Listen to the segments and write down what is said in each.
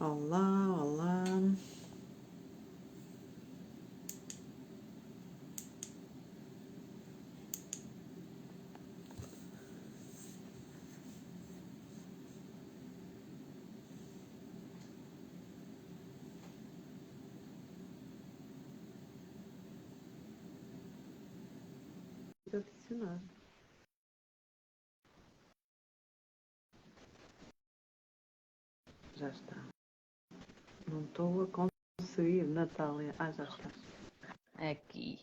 Olá, olá. Vou adicionar. Já está. Não estou a conseguir, Natália. Já está. Aqui.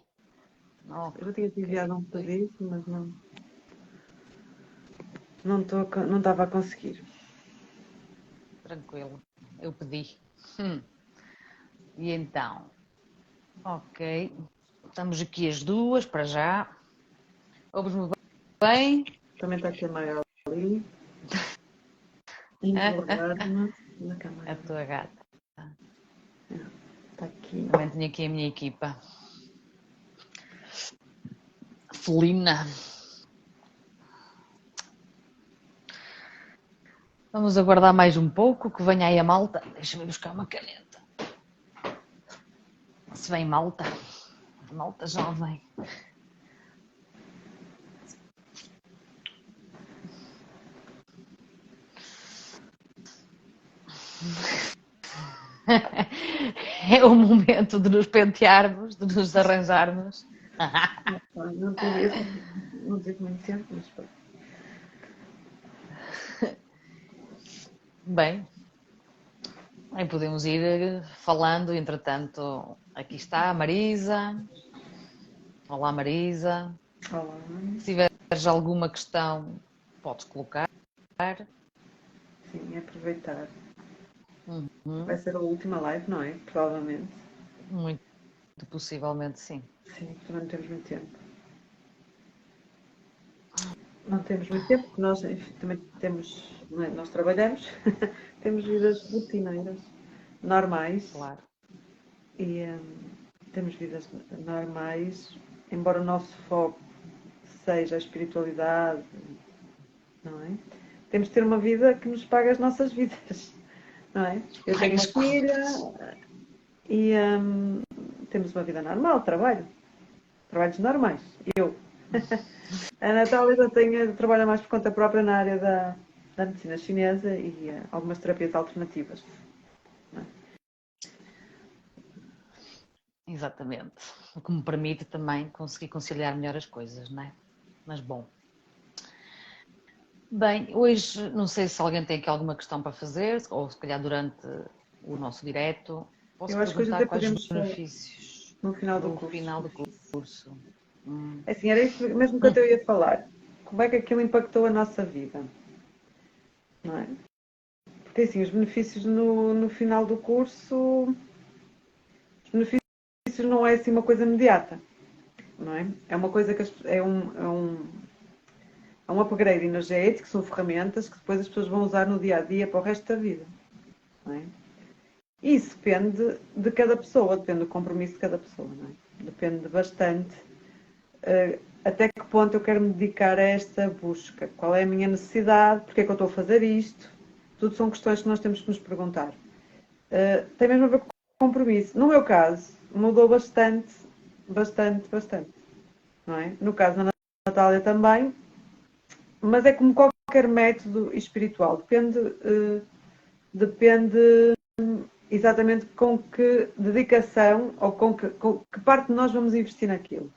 Eu já tinha te enviado um pedido, mas não estava a conseguir. Tranquilo. Eu pedi. E então? Ok. Estamos aqui as duas, para já. Ouves-me bem? Também está aqui a Magali. Envergar-me na câmara. A tua gata. Está aqui. Também tenho aqui a minha equipa. Felina. Vamos aguardar mais um pouco que venha aí a malta. Deixa-me buscar uma caneta. Se vem malta. Malta já vem. É o momento de nos pentearmos, de nos arranjarmos. Não tive muito tempo, mas foi. Bem, aí podemos ir falando, entretanto, aqui está a Marisa. Olá, Marisa. Olá. Se tiveres alguma questão, podes colocar. Sim, aproveitar. Uhum. Vai ser a última live, não é? Provavelmente. Muito possivelmente, sim. Sim, também não temos muito tempo. Não temos muito tempo, porque nós enfim, também temos, não é? Nós trabalhamos, temos vidas rotineiras, normais. Claro. E temos vidas normais, embora o nosso foco seja a espiritualidade, não é? Temos de ter uma vida que nos pague as nossas vidas, não é? Eu tenho uma filha e temos uma vida normal, trabalhos normais. Eu. A Natália já trabalha mais por conta própria na área da medicina chinesa e algumas terapias alternativas. Exatamente. O que me permite também conseguir conciliar melhor as coisas, não é? Mas bom. Bem, hoje não sei se alguém tem aqui alguma questão para fazer, ou se calhar durante o nosso direto. Posso Eu acho que hoje perguntar até quais os podemos benefícios no final do do curso. final do curso. Assim, era isso mesmo que eu ia falar. Como é que aquilo impactou a nossa vida? Não é? Porque assim, os benefícios no final do curso, os benefícios não é assim uma coisa imediata, não é? É uma coisa que é um upgrade energético, são ferramentas que depois as pessoas vão usar no dia a dia para o resto da vida, não é? E isso depende de cada pessoa, depende do compromisso de cada pessoa, não é? Depende bastante até que ponto eu quero me dedicar a esta busca, qual é a minha necessidade, porque é que eu estou a fazer isto, tudo são questões que nós temos que nos perguntar. Tem mesmo a ver com compromisso. No meu caso, mudou bastante, não é? No caso da Natália também, mas é como qualquer método espiritual, depende exatamente com que dedicação ou com que parte de nós vamos investir naquilo.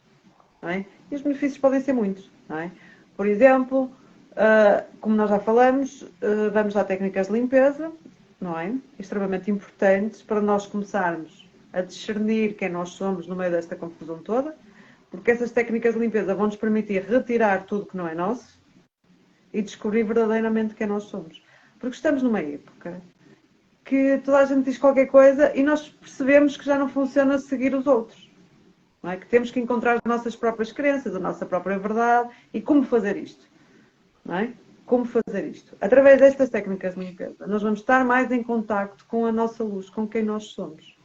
Não é? E os benefícios podem ser muitos. Não é? Por exemplo, como nós já falamos, vamos a técnicas de limpeza, não é? Extremamente importantes para nós começarmos a discernir quem nós somos no meio desta confusão toda, porque essas técnicas de limpeza vão nos permitir retirar tudo que não é nosso e descobrir verdadeiramente quem nós somos. Porque estamos numa época que toda a gente diz qualquer coisa e nós percebemos que já não funciona seguir os outros. Não é? Que temos que encontrar as nossas próprias crenças, a nossa própria verdade e como fazer isto. Não é? Como fazer isto? Através destas técnicas de limpeza, nós vamos estar mais em contacto com a nossa luz, com quem nós somos.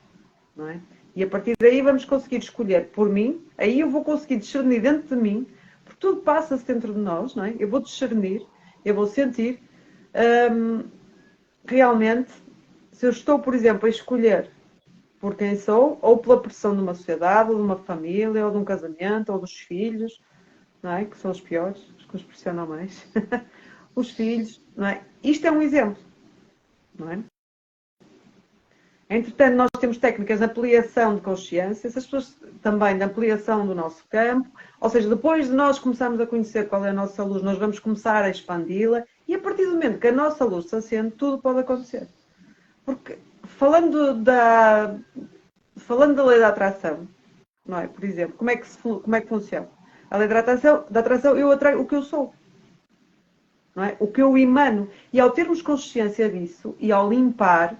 Não é? E a partir daí vamos conseguir escolher por mim, aí eu vou conseguir discernir dentro de mim, porque tudo passa-se dentro de nós, não é? Eu vou discernir, eu vou sentir realmente se eu estou, por exemplo, a escolher por quem sou, ou pela pressão de uma sociedade, ou de uma família, ou de um casamento, ou dos filhos, não é? Que são os piores, os que nos pressionam mais. Os filhos, não é? Isto é um exemplo, não é? Entretanto, nós temos técnicas de ampliação de consciência, essas pessoas também de ampliação do nosso campo, ou seja, depois de nós começarmos a conhecer qual é a nossa luz, nós vamos começar a expandi-la e a partir do momento que a nossa luz se acende, tudo pode acontecer. Porque falando da lei da atração, não é? Por exemplo, como é que funciona? A lei da atração eu atraio o que eu sou. Não é? O que eu emano. E ao termos consciência disso e ao limpar,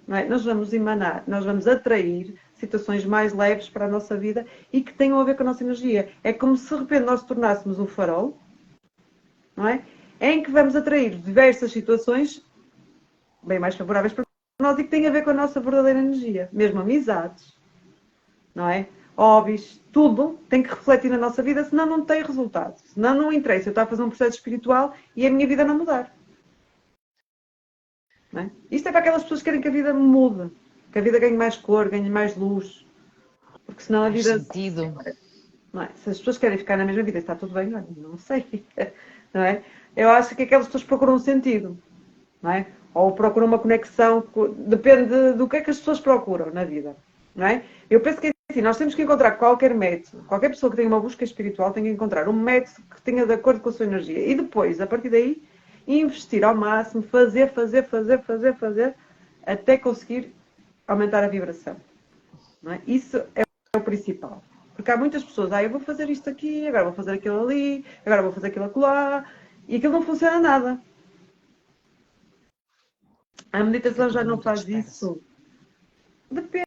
não é? Nós vamos emanar, nós vamos atrair situações mais leves para a nossa vida e que tenham a ver com a nossa energia. É como se de repente nós tornássemos um farol, não é? Em que vamos atrair diversas situações bem mais favoráveis para nós e que têm a ver com a nossa verdadeira energia. Mesmo amizades, não é? Hobbies, tudo tem que refletir na nossa vida, senão não tem resultado. Senão não interessa eu estar a fazer um processo espiritual e a minha vida não mudar. Não é? Isto é para aquelas pessoas que querem que a vida mude, que a vida ganhe mais cor, ganhe mais luz. Porque senão a vida... sentido. Não é? Se as pessoas querem ficar na mesma vida, está tudo bem, não sei. Não é? Eu acho que aquelas pessoas procuram um sentido. Não é? Ou procuram uma conexão, depende do que é que as pessoas procuram na vida. Não é? Eu penso que assim, nós temos que encontrar qualquer método, qualquer pessoa que tenha uma busca espiritual tem que encontrar um método que tenha de acordo com a sua energia. E depois, a partir daí, investir ao máximo, fazer, até conseguir aumentar a vibração. Não é? Isso é o principal. Porque há muitas pessoas, eu vou fazer isto aqui, agora vou fazer aquilo ali, agora vou fazer aquilo acolá, e aquilo não funciona nada. A meditação já não faz isso. Depende.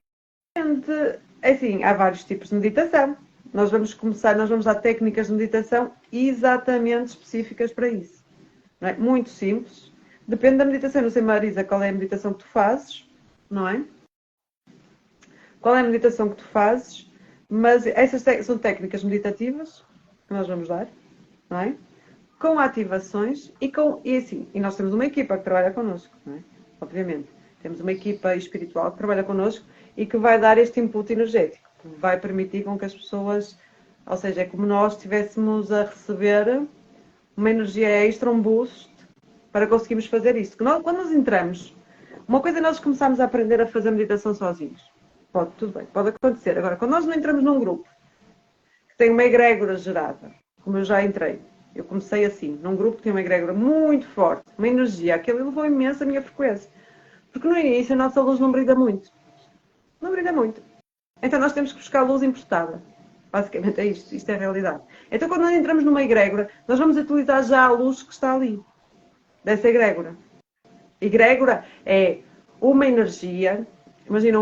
Assim, há vários tipos de meditação. Nós vamos dar técnicas de meditação exatamente específicas para isso. Não é? Muito simples. Depende da meditação. Não sei, Marisa, qual é a meditação que tu fazes, não é? Qual é a meditação que tu fazes? Mas essas são técnicas meditativas que nós vamos dar, não é? Com ativações e nós temos uma equipa que trabalha connosco, não é? Obviamente. Temos uma equipa espiritual que trabalha connosco e que vai dar este input energético, que vai permitir com que as pessoas, ou seja, é como nós estivéssemos a receber uma energia extra, um boost, para conseguirmos fazer isto. Quando nós entramos, uma coisa é nós começarmos a aprender a fazer meditação sozinhos. Tudo bem, pode acontecer. Agora, quando nós não entramos num grupo que tem uma egrégora gerada, como eu já entrei, eu comecei assim, num grupo que tinha uma egrégora muito forte, uma energia, aquilo elevou imenso a minha frequência. Porque no início a nossa luz não brilha muito. Não brilha muito. Então nós temos que buscar luz emprestada. Basicamente é isto é a realidade. Então quando nós entramos numa egrégora, nós vamos utilizar já a luz que está ali, dessa egrégora. Egrégora é uma energia, imagina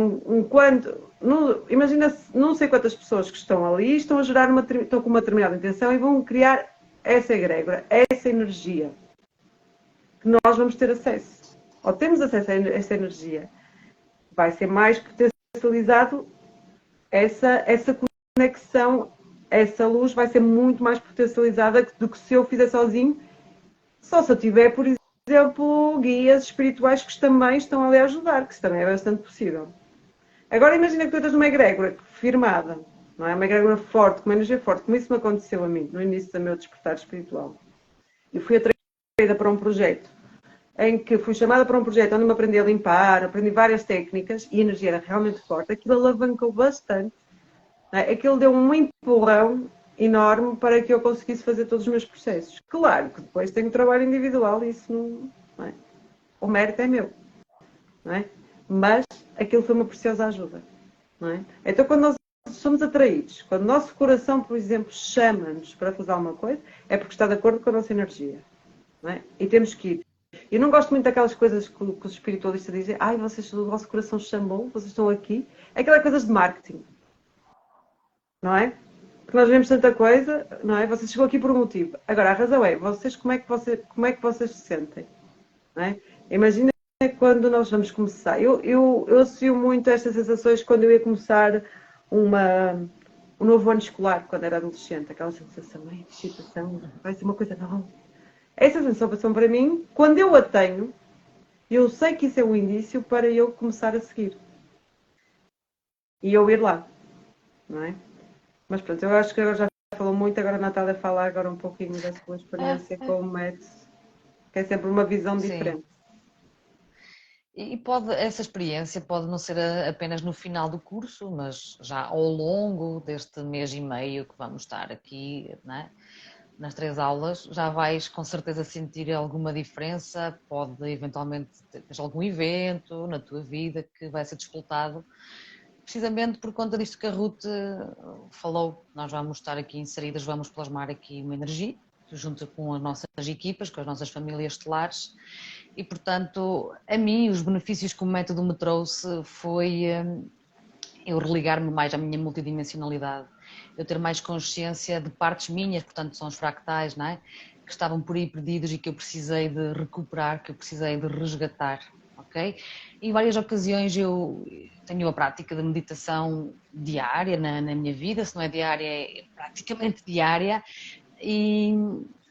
imagina não sei quantas pessoas que estão ali, estão com uma determinada intenção e vão criar essa egrégora, essa energia, que nós vamos ter acesso. Ou temos acesso a essa energia, vai ser mais potencializado essa conexão, essa luz vai ser muito mais potencializada do que se eu fizer sozinho, só se eu tiver, por exemplo, guias espirituais que também estão ali a ajudar, que isso também é bastante possível. Agora imagina que tu estás numa egrégora firmada, não é? Uma egrégora forte, com uma energia forte, como isso me aconteceu a mim, no início do meu despertar espiritual. Eu fui atraída para um projeto, em que fui chamada para um projeto onde me aprendi a limpar, aprendi várias técnicas e a energia era realmente forte, aquilo alavancou bastante. É? Aquilo deu um empurrão enorme para que eu conseguisse fazer todos os meus processos. Claro que depois tenho trabalho individual e isso não é? O mérito é meu. Não é? Mas aquilo foi uma preciosa ajuda. Não é? Então quando nós somos atraídos, quando o nosso coração, por exemplo, chama-nos para fazer alguma coisa, é porque está de acordo com a nossa energia. Não é? E temos que ir. Eu não gosto muito daquelas coisas que os espiritualistas dizem, o vosso coração chamou, vocês estão aqui. Aquelas coisas de marketing. Não é? Porque nós vemos tanta coisa, não é? Você chegou aqui por um motivo. Agora, a razão é, como é que vocês se sentem? Não é? Imagina quando nós vamos começar. Eu associo muito estas sensações quando eu ia começar um novo ano escolar, quando era adolescente. Aquela sensação, de excitação, vai ser uma coisa nova. Essa sensação para mim, quando eu a tenho, Eu sei que isso é um indício para eu começar a seguir. E eu ir lá, não é? Mas pronto, eu acho que agora já falou muito, agora a Natália fala agora um pouquinho da sua experiência com o método, que é sempre uma visão Sim. diferente. E pode, essa experiência pode não ser apenas no final do curso, mas já ao longo deste mês e meio que vamos estar aqui, né, nas 3 aulas, já vais com certeza sentir alguma diferença, pode eventualmente ter algum evento na tua vida que vai ser disputado, precisamente por conta disto que a Ruth falou. Nós vamos estar aqui inseridas, vamos plasmar aqui uma energia, junto com as nossas equipas, com as nossas famílias estelares, e portanto, a mim, os benefícios que o método me trouxe foi eu religar-me mais à minha multidimensionalidade, eu ter mais consciência de partes minhas, portanto são os fractais, não é? Que estavam por aí perdidos e que eu precisei de recuperar, que eu precisei de resgatar, ok? Em várias ocasiões eu tenho a prática de meditação diária na minha vida, se não é diária, é praticamente diária, e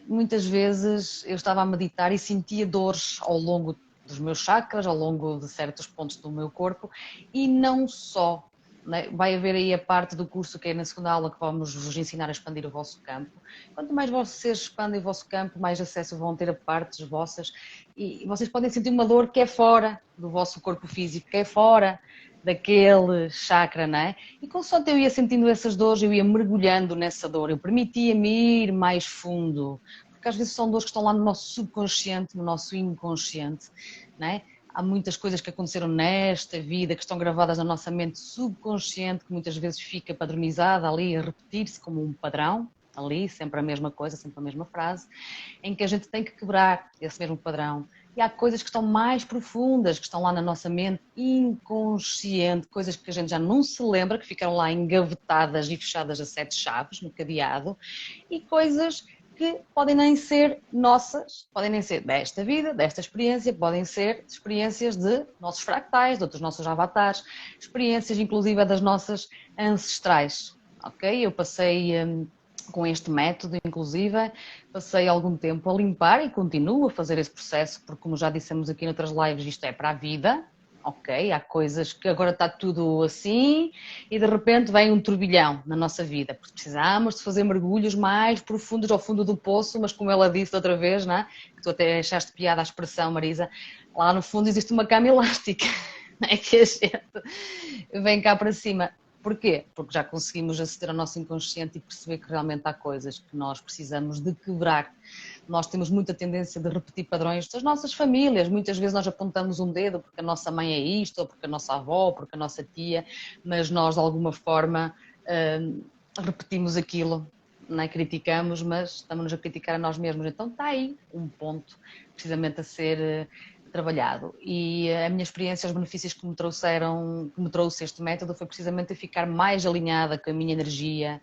muitas vezes eu estava a meditar e sentia dores ao longo dos meus chakras, ao longo de certos pontos do meu corpo, e não só. Né? Vai haver aí a parte do curso que é na segunda aula que vamos vos ensinar a expandir o vosso campo. Quanto mais vocês expandem o vosso campo, mais acesso vão ter a partes vossas, e vocês podem sentir uma dor que é fora do vosso corpo físico, que é fora daquele chakra, não é? E consoante eu ia sentindo essas dores, eu ia mergulhando nessa dor, eu permitia-me ir mais fundo, porque às vezes são dores que estão lá no nosso subconsciente, no nosso inconsciente, não é? Há muitas coisas que aconteceram nesta vida, que estão gravadas na nossa mente subconsciente, que muitas vezes fica padronizada ali a repetir-se como um padrão, ali, sempre a mesma coisa, sempre a mesma frase, em que a gente tem que quebrar esse mesmo padrão. E há coisas que estão mais profundas, que estão lá na nossa mente inconsciente, coisas que a gente já não se lembra, que ficaram lá engavetadas e fechadas a 7 chaves no cadeado, e coisas que podem nem ser nossas, podem nem ser desta vida, desta experiência, podem ser experiências de nossos fractais, de outros nossos avatares, experiências inclusive das nossas ancestrais, ok? Eu passei com este método, inclusive, passei algum tempo a limpar e continuo a fazer esse processo, porque como já dissemos aqui noutras lives, isto é para a vida, ok? Há coisas que agora está tudo assim e de repente vem um turbilhão na nossa vida, porque precisamos de fazer mergulhos mais profundos ao fundo do poço, mas como ela disse outra vez, não é? Que tu até achaste piada a expressão, Marisa, lá no fundo existe uma cama elástica, não é? Que a gente vem cá para cima. Porquê? Porque já conseguimos aceder ao nosso inconsciente e perceber que realmente há coisas que nós precisamos de quebrar. Nós temos muita tendência de repetir padrões das nossas famílias. Muitas vezes nós apontamos um dedo porque a nossa mãe é isto, ou porque a nossa avó, ou porque a nossa tia, mas nós de alguma forma repetimos aquilo, não é? Criticamos, mas estamos-nos a criticar a nós mesmos. Então está aí um ponto precisamente a ser trabalhado. E a minha experiência, os benefícios que me trouxe este método foi precisamente a ficar mais alinhada com a minha energia,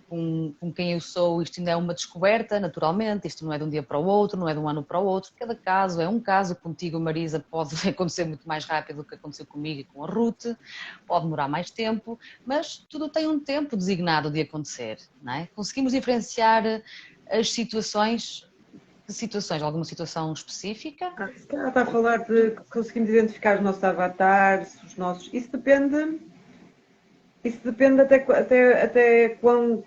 com quem eu sou. Isto ainda é uma descoberta, naturalmente, isto não é de um dia para o outro, não é de um ano para o outro, cada caso é um caso. Contigo, Marisa, pode acontecer muito mais rápido do que aconteceu comigo e com a Ruth, pode demorar mais tempo, mas tudo tem um tempo designado de acontecer, não é? Conseguimos diferenciar as situações. Que situações? Alguma situação específica? Ela está a falar de que conseguimos identificar os nossos avatares, os nossos. Isso depende até quão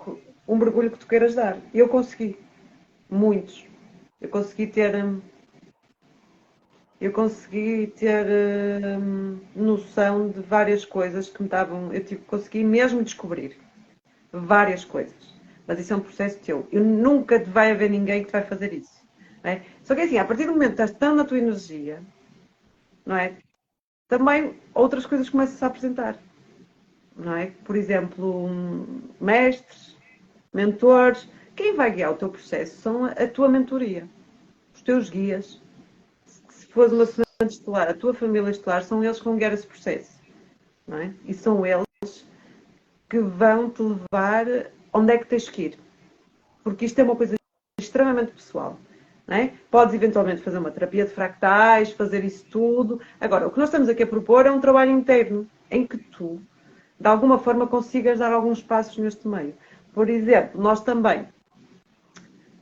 um mergulho que tu queiras dar. Eu consegui. Muitos. Eu consegui ter. Eu consegui ter noção de várias coisas que me estavam. Consegui mesmo descobrir várias coisas. Mas isso é um processo teu. Eu nunca vai haver ninguém que te vai fazer isso. Não é? Só que assim, a partir do momento que estás tão na tua energia, não é? Também outras coisas começam-se a apresentar. Não é? Por exemplo, mestres, mentores. Quem vai guiar o teu processo são a tua mentoria, os teus guias. Se fores uma semente estelar, a tua família estelar, são eles que vão guiar esse processo. Não é? E são eles que vão te levar onde é que tens que ir. Porque isto é uma coisa extremamente pessoal. Não é? Podes eventualmente fazer uma terapia de fractais, fazer isso tudo. Agora, o que nós estamos aqui a propor é um trabalho interno, em que tu, de alguma forma, consigas dar alguns passos neste meio. Por exemplo, nós também,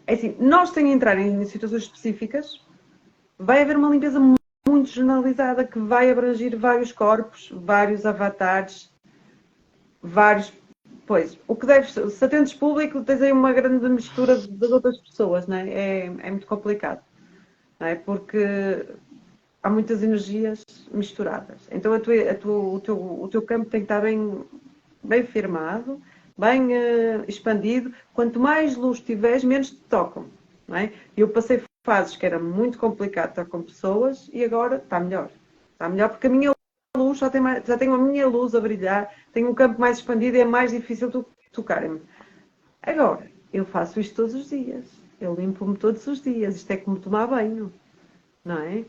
é assim, nós sem entrar em situações específicas, vai haver uma limpeza muito muito generalizada, que vai abranger vários corpos, vários avatares, vários... Pois, o que deves... Se atendes público, tens aí uma grande mistura das outras pessoas, não é? É muito complicado, não é? Porque há muitas energias misturadas. Então o teu campo tem que estar bem firmado, bem expandido. Quanto mais luz tiveres, menos te tocam. Não é? Eu passei fases que era muito complicado estar com pessoas e agora está melhor. Está melhor porque a minha luz, já tenho a minha luz a brilhar, tenho um campo mais expandido e é mais difícil tocarem-me. Agora, eu faço isto todos os dias. Eu limpo-me todos os dias. Isto é como tomar banho. Não é?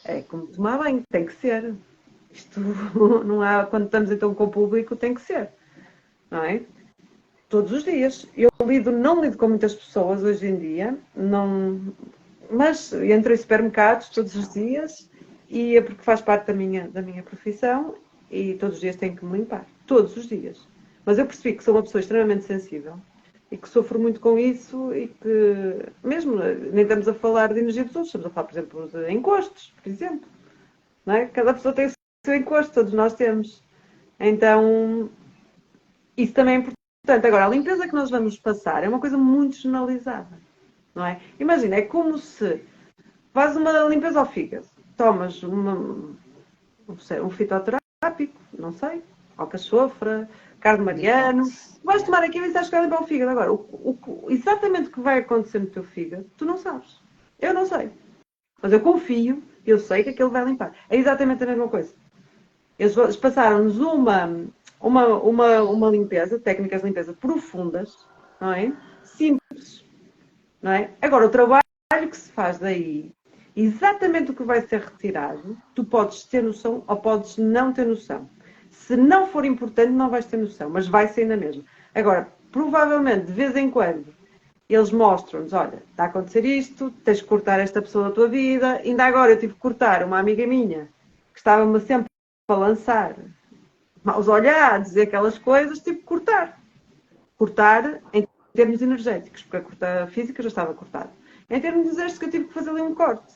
É como tomar banho, tem que ser. Isto não há, quando estamos então com o público, tem que ser. Não é? Todos os dias. Eu não lido com muitas pessoas hoje em dia, mas entro em supermercados todos os dias e é porque faz parte da minha profissão e todos os dias tenho que me limpar. Todos os dias. Mas eu percebi que sou uma pessoa extremamente sensível e que sofro muito com isso e que, mesmo, nem estamos a falar de energia dos outros, estamos a falar, por exemplo, de encostos, por exemplo. Não é? Cada pessoa tem o seu encosto, todos nós temos. Então, isso também é importante. Agora, a limpeza que nós vamos passar é uma coisa muito generalizada. Não é? Imagina, é como se fazes uma limpeza ao fígado, tomas um fitoterápico, não sei, alcachofra, carne mariano, vais tomar aquilo e sabes que vai limpar o fígado. Agora, exatamente o que vai acontecer no teu fígado, tu não sabes. Eu não sei. Mas eu confio, eu sei que aquilo vai limpar. É exatamente a mesma coisa. Eles passaram-nos uma limpeza, técnicas de limpeza profundas, não é? Simples, não é? Agora, o trabalho que se faz daí, exatamente o que vai ser retirado, tu podes ter noção ou podes não ter noção. Se não for importante, não vais ter noção, mas vai ser na mesma. Agora, provavelmente, de vez em quando, eles mostram-nos, olha, está a acontecer isto, tens de cortar esta pessoa da tua vida. Ainda agora eu tive que cortar uma amiga minha, que estava-me sempre a lançar maus olhados e aquelas coisas, tive que cortar. Cortar em termos energéticos, porque a cortar física já estava cortada. Em termos de exército, eu tive que fazer ali um corte,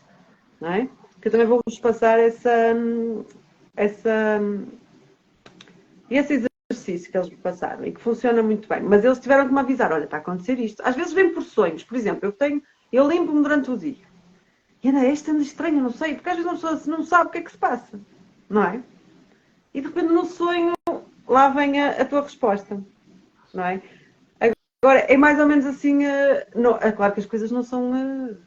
não é? Que eu também vou-vos passar esse exercício que eles me passaram e que funciona muito bem. Mas eles tiveram que me avisar, olha, está a acontecer isto. Às vezes vem por sonhos, por exemplo, eu limpo-me durante o dia. E ainda é estranho, não sei, porque às vezes uma pessoa não sabe o que é que se passa, não é? E de repente no sonho lá vem a tua resposta, não é? Agora, é mais ou menos assim, é claro que as coisas não são...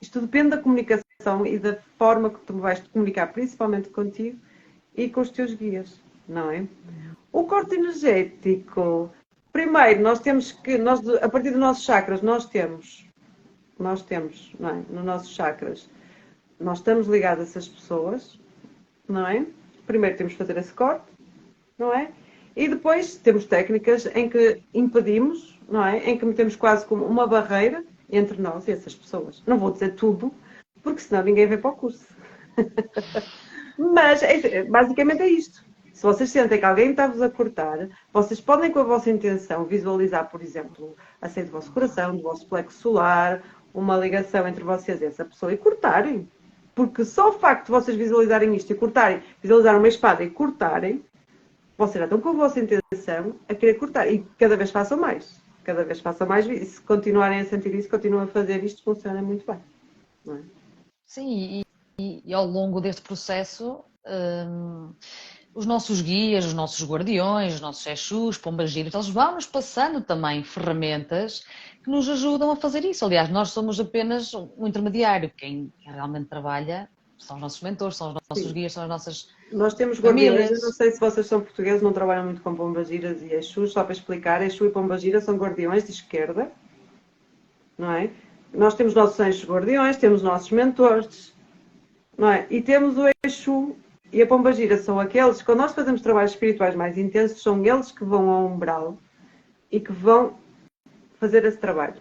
isto depende da comunicação e da forma que tu vais te comunicar, principalmente contigo e com os teus guias, não é? O corte energético, primeiro, nós temos que, a partir dos nossos chakras, nós temos, não é? Nos nossos chakras, nós estamos ligados a essas pessoas, não é? Primeiro temos que fazer esse corte, não é? E depois temos técnicas em que impedimos, não é? Em que metemos quase como uma barreira entre nós e essas pessoas. Não vou dizer tudo, porque senão ninguém vem para o curso. Mas, basicamente é isto. Se vocês sentem que alguém está-vos a cortar, vocês podem, com a vossa intenção, visualizar, por exemplo, a saída do vosso coração, do vosso plexo solar, uma ligação entre vocês e essa pessoa e cortarem. Porque só o facto de vocês visualizarem isto e cortarem, visualizar uma espada e cortarem, vocês já estão com a vossa intenção a querer cortar. E cada vez façam mais. Cada vez façam mais. E se continuarem a sentir isso, continuam a fazer isto, funciona muito bem. Não é? Sim, e ao longo deste processo, os nossos guias, os nossos guardiões, os nossos exus, pombagiros, eles vão-nos passando também ferramentas que nos ajudam a fazer isso. Aliás, nós somos apenas um intermediário. Quem realmente trabalha são os nossos mentores, são os nossos Sim. guias, são as nossas Nós temos famílias. guardiões, eu não sei se vocês são portugueses, não trabalham muito com pombagiras e exus, só para explicar, exu e pombagira são guardiões de esquerda, não é? Nós temos nossos anjos guardiões, temos nossos mentores, não é? E temos o exu e a pombagira, são aqueles, quando nós fazemos trabalhos espirituais mais intensos, são eles que vão ao umbral e que vão fazer esse trabalho.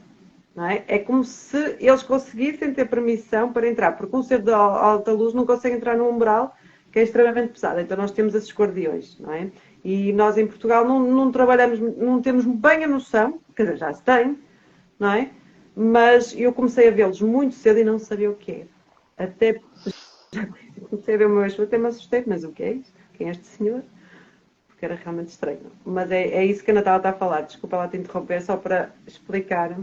Não é? É como se eles conseguissem ter permissão para entrar, porque um ser de alta luz não consegue entrar no umbral, que é extremamente pesado. Então nós temos esses guardiões, não é? E nós em Portugal não trabalhamos, não temos bem a noção, quer dizer, já se tem, não é? Mas eu comecei a vê-los muito cedo e não sabia o que era. Até comecei a ver o meu eixo, até me assustei, mas o que é isto? Quem é este senhor? Porque era realmente estranho. Mas é isso que a Natália está a falar. Desculpa lá te interromper, só para explicar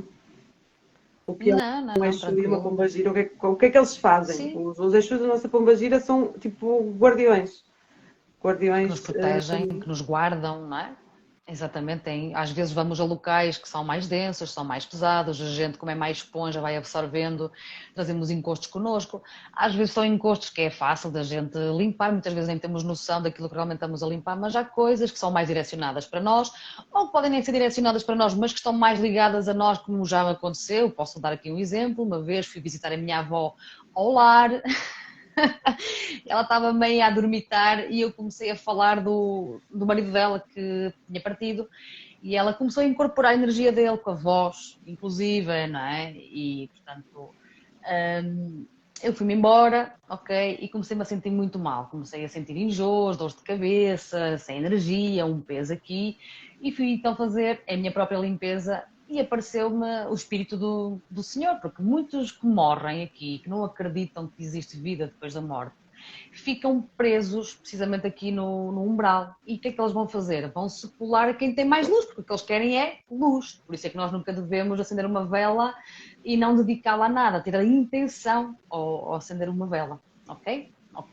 o que é Não, não, um não, Exu e uma tranquilo. pombagira, o que é que eles fazem. Sim, Os Exus da nossa pombagira são tipo guardiões. que nos Guardiões, protegem, que nos guardam, não é? Exatamente, às vezes vamos a locais que são mais densos, são mais pesados, a gente, como é mais esponja, vai absorvendo, trazemos encostos connosco. Às vezes são encostos que é fácil da gente limpar, muitas vezes nem temos noção daquilo que realmente estamos a limpar, mas há coisas que são mais direcionadas para nós, ou que podem nem ser direcionadas para nós, mas que estão mais ligadas a nós, como já aconteceu. Posso dar aqui um exemplo. Uma vez fui visitar a minha avó ao lar. Ela estava meio a dormitar e eu comecei a falar do marido dela que tinha partido e ela começou a incorporar a energia dele com a voz, inclusive, não é? E, portanto, eu fui-me embora, ok? E comecei-me a sentir muito mal. Comecei a sentir enjoos, dores de cabeça, sem energia, um peso aqui. E fui então fazer a minha própria limpeza e apareceu-me o espírito do Senhor, porque muitos que morrem aqui, que não acreditam que existe vida depois da morte, ficam presos precisamente aqui no umbral. E o que é que eles vão fazer? Vão se colar a quem tem mais luz, porque o que eles querem é luz. Por isso é que nós nunca devemos acender uma vela e não dedicá-la a nada, ter a intenção ao acender uma vela, ok?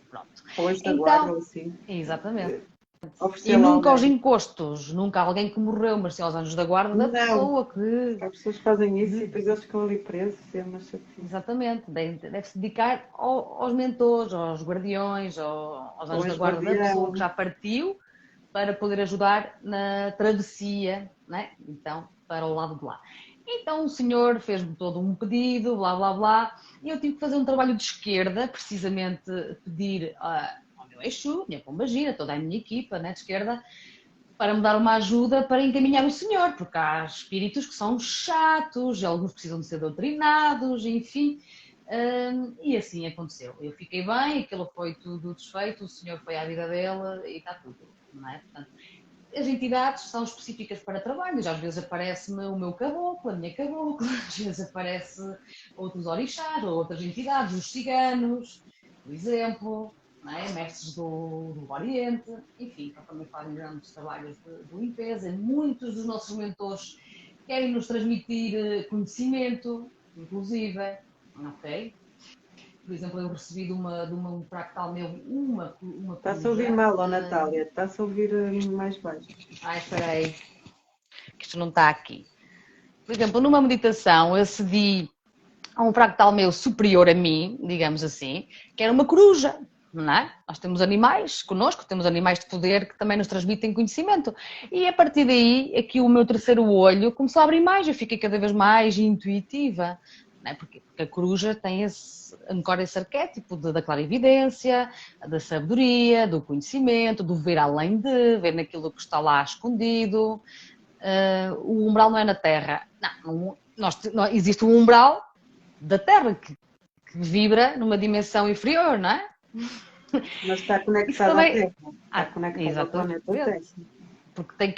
Pronto. ou antes da guarda, Então, ou assim, exatamente. E oferecê-la a nunca aos alguém. encostos, nunca alguém que morreu, mas sim aos anjos da guarda da Não, pessoa que... há pessoas que fazem isso e depois eles ficam ali presos, é uma chatice. Exatamente, deve-se dedicar aos mentores, aos guardiões, aos Ou anjos da guarda da pessoa que ex-guardião. já partiu, para poder ajudar na travessia, né? Então, para o lado de lá. Então o senhor fez-me todo um pedido, blá blá blá, e eu tive que fazer um trabalho de esquerda, precisamente pedir ao meu Exu, minha pombagira, toda a minha equipa, né, de esquerda, para me dar uma ajuda para encaminhar o senhor, porque há espíritos que são chatos, alguns precisam de ser doutrinados, enfim. E assim aconteceu. Eu fiquei bem, aquilo foi tudo desfeito, o senhor foi à vida dele e está tudo, não é? Portanto, as entidades são específicas para trabalhos, às vezes aparece-me o meu caboclo, a minha cabocla, às vezes aparece outros orixás ou outras entidades, os ciganos, por exemplo, não é? Mestres do Oriente, enfim, também fazem grandes trabalhos de limpeza. Muitos dos nossos mentores querem nos transmitir conhecimento, inclusive, ok? Por exemplo, eu recebi de um fractal meu uma Está-se a ouvir coruja. mal, ó Natália, está-se a ouvir mais baixo. Ai, espera aí, que isto não está aqui. Por exemplo, numa meditação, eu acedi a um fractal meu superior a mim, digamos assim, que era uma coruja, não é? Nós temos animais connosco, temos animais de poder que também nos transmitem conhecimento. E a partir daí, aqui o meu terceiro olho começou a abrir mais, eu fiquei cada vez mais intuitiva, não é? Porque a coruja tem ancora esse arquétipo da clarividência, da sabedoria, do conhecimento, do ver além de, ver naquilo que está lá escondido. O umbral não é na Terra. Não, existe um umbral da Terra que vibra numa dimensão inferior, não é? Mas está Isso conectada à também. Terra. Está conectada ao planeta Terra. Exatamente. Porque tem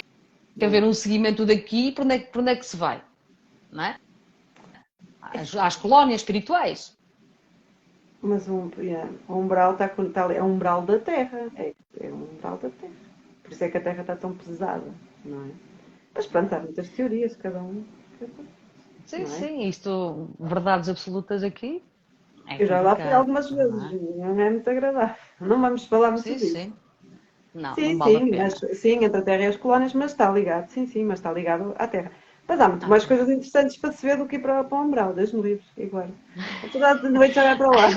que haver um seguimento daqui para onde é que se vai, não é? Às colónias espirituais. Mas o umbral é um umbral da Terra. É um umbral da Terra. Por isso é que a Terra está tão pesada, não é? Mas pronto, há muitas teorias, cada um. Sim, Não é? sim, isto, verdades absolutas aqui, é Eu já lá fui complicado, algumas não vezes, é? não é muito agradável. Não vamos falar muito Sim, disso. sim. Não, Sim, não vale a sim, pena. sim, entre a Terra e as colónias, mas está ligado. Sim, sim, mas está ligado à Terra. Mas há muito Ah, mais coisas interessantes para se ver do que ir para o umbral, Deus-me livre, agora. Toda a noite já vai para lá.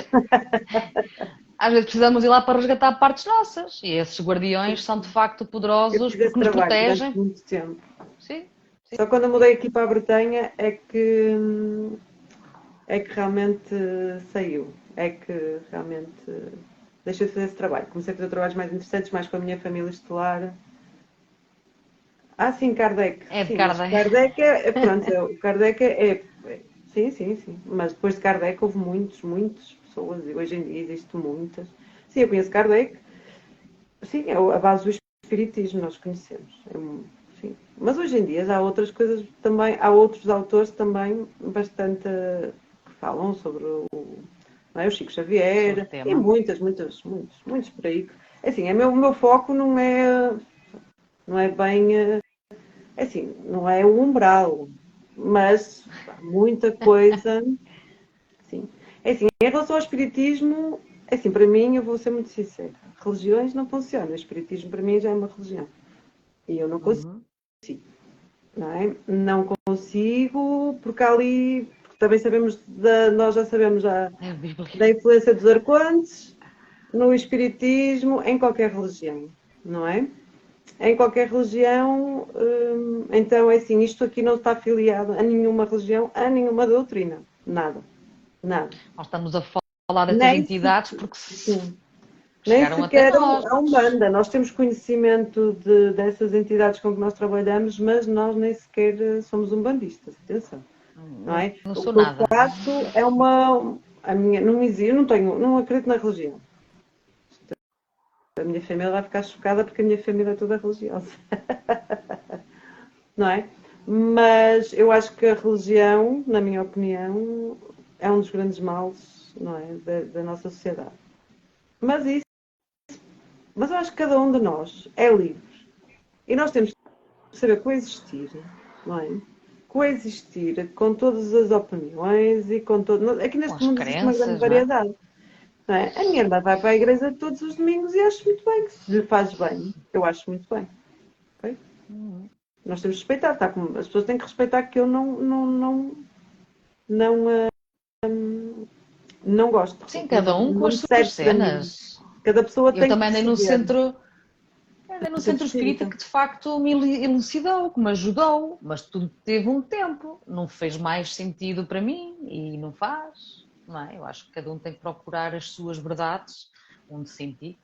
às vezes precisamos ir lá para resgatar partes nossas. E esses guardiões são de facto Eu poderosos fiz esse porque nos trabalho durante protegem. muito tempo. Sim, Só quando eu mudei aqui para a Bretanha é que realmente saiu. É que realmente deixei de fazer esse trabalho. Comecei a fazer trabalhos mais interessantes, mais com a minha família estelar. Ah, sim, Kardec. é de Sim, mas Kardec. Kardec pronto, o Kardec sim, sim, sim. Mas depois de Kardec houve muitas pessoas e hoje em dia existem muitas. Sim, eu conheço Kardec. Sim, é a base do espiritismo, nós conhecemos. Sim. Mas hoje em dia há outras coisas também, há outros autores também bastante que falam sobre não é? O Chico Xavier, e muitos por aí. Assim, o meu foco não é bem, assim, não é o umbral, mas muita coisa, sim. É assim, em relação ao espiritismo, é assim, para mim, eu vou ser muito sincera, religiões não funcionam, o espiritismo para mim já é uma religião, e eu não consigo. Não é? Não consigo, porque há ali, porque também sabemos, nós já sabemos da influência dos arcontes no espiritismo, em qualquer religião, não é? Em qualquer religião, então é assim, isto aqui não está afiliado a nenhuma religião, a nenhuma doutrina, nada, nada. Nós estamos a falar destas Nem entidades porque sim. Nem chegaram até sequer nós. a Umbanda. Nós temos conhecimento dessas entidades com que nós trabalhamos, mas nós nem sequer somos umbandistas, atenção. Não é? Não O sou que eu nada. faço é a minha, não existe, não acredito na religião. A minha família vai ficar chocada porque a minha família é toda religiosa. Não é? Mas eu acho que a religião, na minha opinião, é um dos grandes males, não é, da nossa sociedade. Mas eu acho que cada um de nós é livre. E nós temos que saber coexistir, não é? Coexistir com todas as opiniões e com todo. Aqui Com neste as mundo existe uma grande crenças, não é? variedade. Não é? A minha irmã vai para a igreja todos os domingos e acho muito bem, que se lhe faz bem. Eu acho muito bem. Okay? Nós temos que respeitar, tá? As pessoas têm que respeitar que eu não, não gosto. Sim, Não, cada um com não as me suas serve para mim. cenas. Cada pessoa Eu tem que também andei perceber no o centro centro espírita espírita. que de facto me elucidou, que me ajudou, mas tudo teve um tempo, não fez mais sentido para mim e não faz, não é? Eu acho que cada um tem que procurar as suas verdades, onde sentir.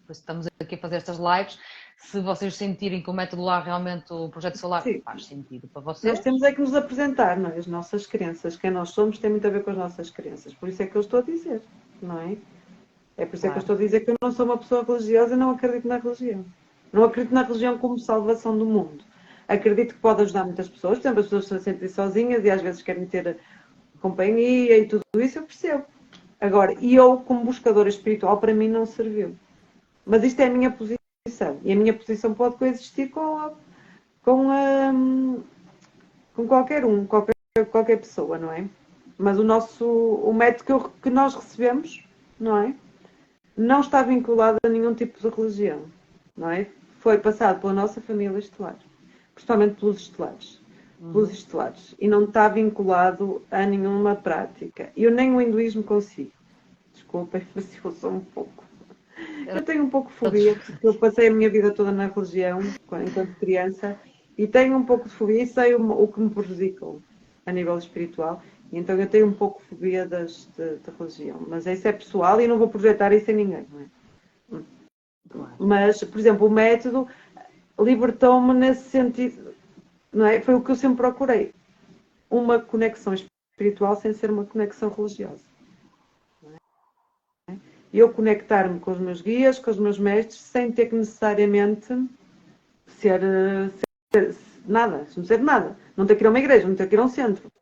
Por isso estamos aqui a fazer estas lives. Se vocês sentirem que o método lá realmente, o projeto solar, Sim. faz sentido para Nós vocês. temos é que nos apresentar, não é? As nossas crenças. Quem nós somos tem muito a ver com as nossas crenças. Por isso é que eu estou a dizer, não é? É por isso é que eu Claro. estou a dizer que eu não sou uma pessoa religiosa e não acredito na religião. Não acredito na religião como salvação do mundo. Acredito que pode ajudar muitas pessoas. Por exemplo, as pessoas se sentem sozinhas e às vezes querem ter companhia e tudo isso, eu percebo. Agora, e eu, como buscadora espiritual, para mim não serviu. Mas isto é a minha posição. E a minha posição pode coexistir com, a, com qualquer um, qualquer pessoa, não é? Mas o método que nós recebemos, não é? Não está vinculado a nenhum tipo de religião, não é? Foi passado pela nossa família estelar, principalmente pelos estelares. Pelos estelares. E não está vinculado a nenhuma prática. Eu nem o hinduísmo consigo. Desculpem, mas eu sou um pouco. Eu tenho um pouco de fobia, porque eu passei a minha vida toda na religião, enquanto criança, e tenho um pouco de fobia e sei o que me prejudicam a nível espiritual. E então eu tenho um pouco de fobia de religião. Mas isso é pessoal e não vou projetar isso em ninguém, não é? Claro. Mas, por exemplo, o método libertou-me nesse sentido, não é? Foi o que eu sempre procurei. Uma conexão espiritual sem ser uma conexão religiosa. E eu conectar-me com os meus guias, com os meus mestres, sem ter que necessariamente ser nada, não ser nada. Não ter que ir a uma igreja, não ter que ir a um centro.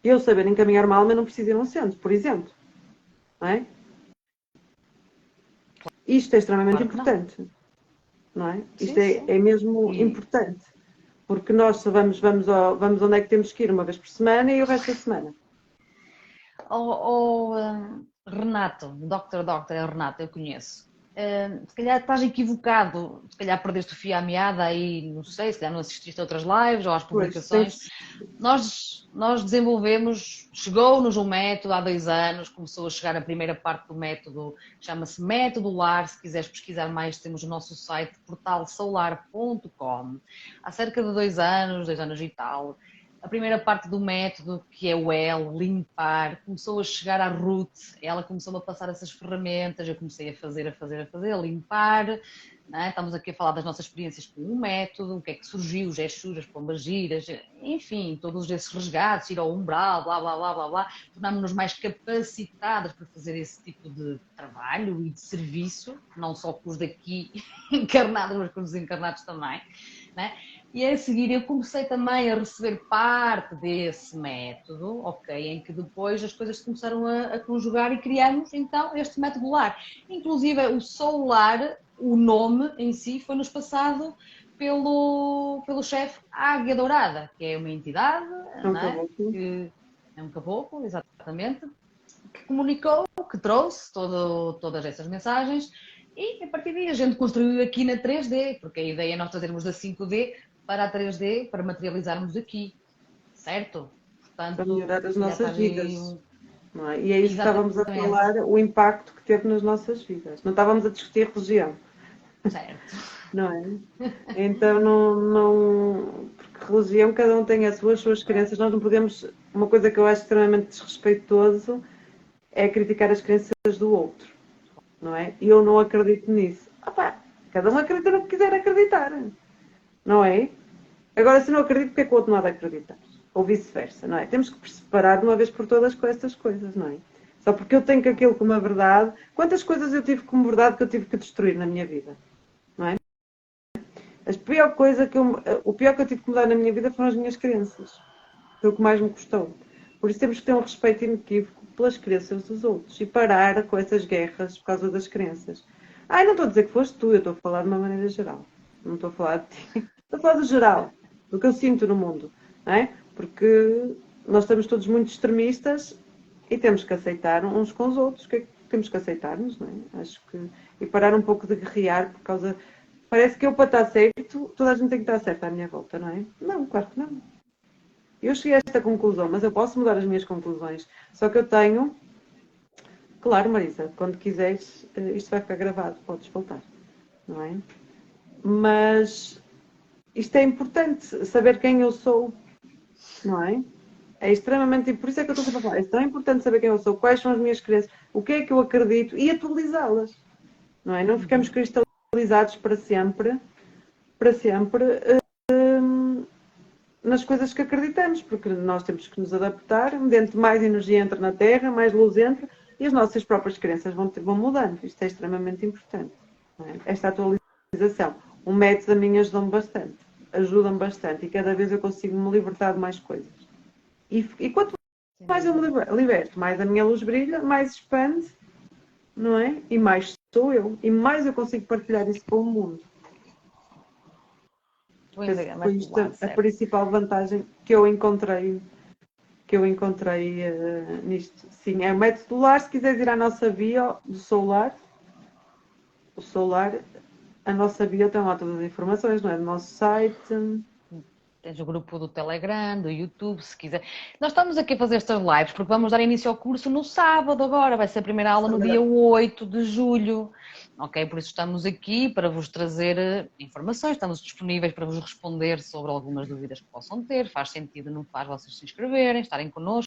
Eu saber encaminhar uma alma, não preciso ir a um centro, por exemplo. Não é? Isto é extremamente Claro que não. importante. Não é? Isto Sim, sim. é mesmo importante. Porque nós vamos onde é que temos que ir uma vez por semana e o resto da semana. Renato, Dr. é o Renato, eu conheço. Se calhar estás equivocado, se calhar perdeste o fio à meada aí, não sei, se calhar não assististe a outras lives ou às publicações. Nós desenvolvemos, chegou-nos um método há 2 anos, começou a chegar a primeira parte do método, chama-se Método LAR. Se quiseres pesquisar mais, temos o nosso site portalsolar.com. Há cerca de 2 anos e tal. A primeira parte do método, que é o L, limpar, começou a chegar à Ruth, ela começou-me a passar essas ferramentas, eu comecei a fazer, a limpar, não é? Estamos aqui a falar das nossas experiências com o método, o que é que surgiu, os Exus, as pombagiras, enfim, todos esses resgates, ir ao umbral, blá, blá, blá, blá, blá, tornámos-nos mais capacitadas para fazer esse tipo de trabalho e de serviço, não só com os daqui encarnados, mas com os desencarnados também, não é? E a seguir eu comecei também a receber parte desse método, ok, em que depois as coisas começaram a conjugar e criamos então este método LAR. Inclusive o Solar, o nome em si, foi-nos passado pelo chefe Águia Dourada, que é uma entidade, não é? Que é um caboclo, exatamente, que comunicou, que trouxe todas essas mensagens e a partir daí a gente construiu aqui na 3D, porque a ideia é nós trazermos da 5D para a 3D, para materializarmos aqui, certo? Portanto, para melhorar as nossas vidas. Não é? E é isso que estávamos a exatamente. falar, o impacto que teve nas nossas vidas. Não estávamos a discutir religião. Certo. Não é? Então, porque religião, cada um tem as suas crenças. Nós não podemos. Uma coisa que eu acho extremamente desrespeitoso é criticar as crenças do outro. Não é? E eu não acredito nisso. Opa, cada um acredita no que quiser acreditar. Não é? Agora, se não acredito, porque é que o outro não há de acreditar? Ou vice-versa, não é? Temos que separar de uma vez por todas com estas coisas, não é? Só porque eu tenho aquilo como a verdade. Quantas coisas eu tive como verdade que eu tive que destruir na minha vida? Não é? O pior que eu tive que mudar na minha vida foram as minhas crenças. Foi o que mais me custou. Por isso temos que ter um respeito inequívoco pelas crenças dos outros e parar com essas guerras por causa das crenças. Não estou a dizer que foste tu, eu estou a falar de uma maneira geral. Não estou a falar de ti. Estou a falar do geral, do que eu sinto no mundo. Não é? Porque nós estamos todos muito extremistas e temos que aceitar uns com os outros. Temos que aceitar-nos, não é? Acho que. E parar um pouco de guerrear por causa. Parece que eu, para estar certo, toda a gente tem que estar certa à minha volta, não é? Não, claro que não. Eu cheguei a esta conclusão, mas eu posso mudar as minhas conclusões. Só que eu tenho. Claro, Marisa, quando quiseres, isto vai ficar gravado, podes voltar, não é? Mas isto é importante, saber quem eu sou, não é? É extremamente, por isso é que eu estou sempre a falar, é tão importante saber quem eu sou, quais são as minhas crenças, o que é que eu acredito e atualizá-las, não é? Não ficamos cristalizados para sempre, nas coisas que acreditamos, porque nós temos que nos adaptar, dentro mais energia entra na Terra, mais luz entra, e as nossas próprias crenças vão mudando. Isto é extremamente importante. Não é? Esta atualização. O método a mim ajudou-me bastante. Ajuda-me bastante. E cada vez eu consigo me libertar de mais coisas. E quanto mais eu me liberto, mais a minha luz brilha, mais expande, não é? E mais sou eu. E mais eu consigo partilhar isso com o mundo. Foi isto a principal vantagem que eu encontrei nisto. Sim, é o método LAR. Se quiseres ir à nossa bio do Solar, o Solar, a nossa bio tem lá todas as informações, não é? Do nosso site. Tens o grupo do Telegram, do YouTube, se quiser. Nós estamos aqui a fazer estas lives porque vamos dar início ao curso no sábado agora. Vai ser a primeira aula no dia 8 de julho. Ok? Por isso estamos aqui para vos trazer informações. Estamos disponíveis para vos responder sobre algumas dúvidas que possam ter. Faz sentido, não faz vocês se inscreverem, estarem connosco.